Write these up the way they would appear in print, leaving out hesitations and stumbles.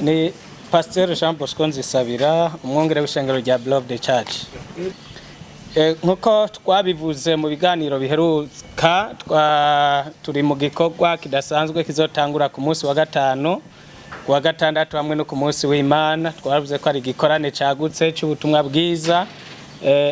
ni Pasteur Jean Bosco Nzisabira umwongere w'ishengero rya Blood the Church. Nkuko twabivuze mu biganiro biheruka turi mu gikorwa kidasanzwe kizotangura ku munsi wa gatanu kuwa gatandatu hamwe no ku munsi w'Imana. Twavuze ko ari gikorane cagutse cy'ubutumwa bwiza,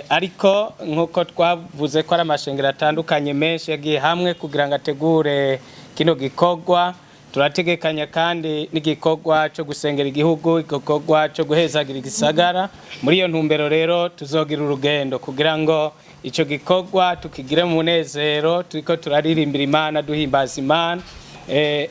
ariko nkuko twavuze ko ari amashengero atandukanye menshi yagiye hamwe kugira ngo ategure kino gikorwa. Turategekanya kandi n'igikorwa cyo gusengera igihugu, igikorwa cyo guhezagira igisagara. Muri iyo ntumbero rero tuzogira urugendo kugira ngo ico gikorwa tukigire mu munezero, turiko turaririmbira Imana, duhimbaza Imana.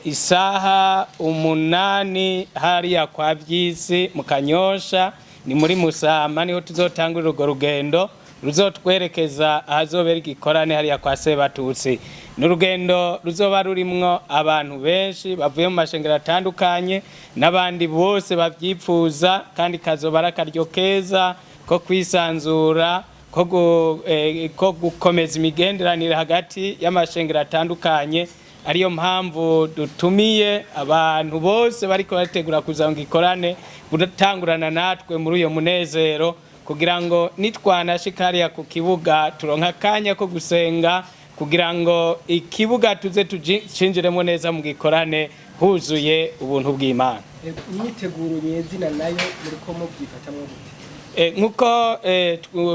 Isaha 8 hariya kwa Vyisi mu Kanyosha ni muri Musama niho tuzotangurira urwo rugendo ruzotwerekeza ahazobera igikorane hariya kwa Sebatutsi. N'urugendo ruzoba rurimwo abantu benshi bavuye mu mashengero atandukanye n'abandi bose bavyipfuza, kandi kazoba arakaryo keza ko kwisanzura, ko gukomeza imigenderanire hagati y'amashengero atandukanye. Ariyo mpamvu dutumiye abantu bose bariko bategura kuza ngo ikorane gutangurana natwe muri uyo munezero, kugira ngo nitwanashika hariya ku kibuga turonka akanya ko gusenga, kugira ngo ikibuga tuze tucinjiremo neza mu gikorane huzuye ubuntu bw'Imana. Imyiteguro nyezina nayo muri ko mubyifatamwe gute? Nkuko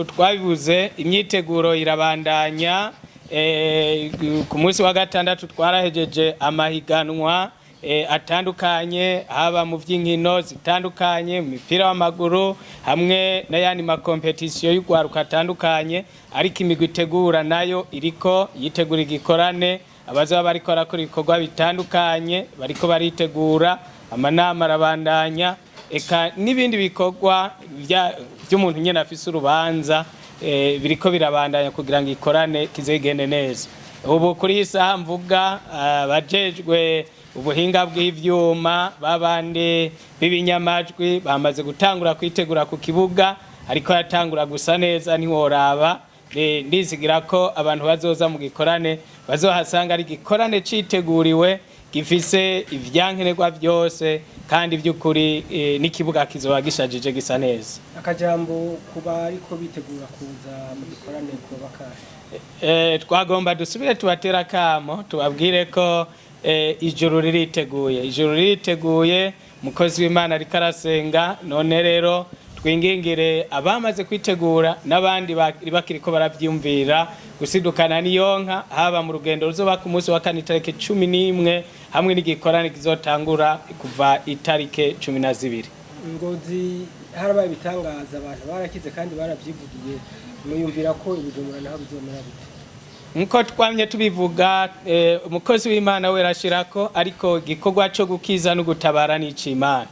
twabivuze, imyiteguro irabandanya. Ku munsi wa gatandatu twarahejeje amahiganwa atandukanye, haba mu vy'inkino zitandukanye, mu mupira w'amaguru hamwe n'ayandi makompetisiyo y'ugwaruka atandukanye. Ariko imigwi itegura nayo iriko yitegura igikorane, abazoba bariko barakora ibikorwa bitandukanye bariko baritegura, amanama arabandanya, eka n'ibindi bikorwa by'umuntu nyene afise urubanza biriko birabandanya kugira ngo ikorane kizegende neza. Ubu kuri isaha mvuga abajejwe ubuhinga bw'ivyuma babandi b'ibinyamajwi bamaze gutangura kwitegura ku kibuga, ariko yatangura gusa neza ntiworaba. Ndizigira ko abantu bazoza mu gikorane bazohasanga ari gikorane citeguriwe, gifise ivyankenerwa byose, kandi by'ukuri n'ikibuga kizoba gishajije gisa neza. Akajambo kuba ariko bitegura kuza mu gikorane ko twagomba dusubire tubatera kamo tubabwire ko ijuru ririteguye, mukozi w'Imana ariko arasenga. None rero twingingire abamaze kwitegura n'abandi bakiriko baravyumvira gusidukana niyonka, haba mu rugendo ruzoba ku munsi wa kane itarike 11 hamwe n'igikorane kizotangura kuva itarike 12. Ngozi harabaye bitangaza, abantu barakize kandi baravyivugiye, muyumvira ko ibijumura naho bizomera bite? Nko twamye tubivuga, umukozi w'Imana we rashirako, ariko gikorwa cyo gukiza no gutabara n'icimana.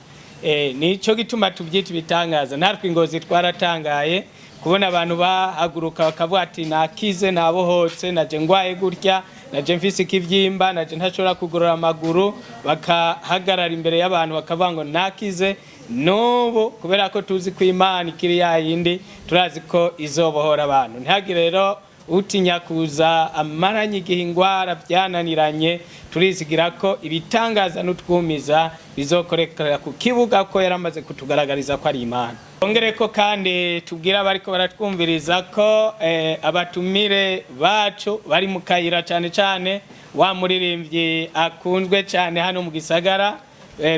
Nico gituma tubyita bitangaza. Natwe Ngozi twaratangaye kubona abantu bahaguruka bakavuga ati nakize, nabohotse, naje ngwaye gutya, naje mfise ikivyimba, naje ntashobora kugorora amaguru, bakahagarara imbere y'abantu bakavuga ngo nakize. Nobo kubera ko tuzi ko Imana ikiri yayindi, turazi ko izobohora abantu. Ntihagire rero utinya kuza amaranye igihe ingwara byananiranye. Turizigira ko ibitangaza n'utwumiza bizokorekera ku kibuga, ko yaramaze kutugaragariza ko ari Imana. Ongere ko kandi tubwira bariko baratwumviriza ko abatumire bacu bari mu kayira cyane wa muririmbyi akunzwe cyane hano mu gisagara,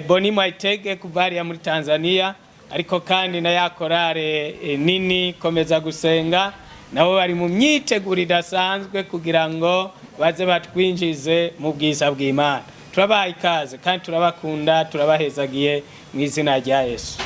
Boni Mwaitege kuva hariya muri Tanzania, ariko kandi na yakorare nini komeza gusenga, nabo bari mu myiteguro idasanzwe kugira ngo baze batwinjize mu bwiza bw'Imana. Turabaha ikaze kandi turabakunda, turabahezagiye mu izina rya Yesu.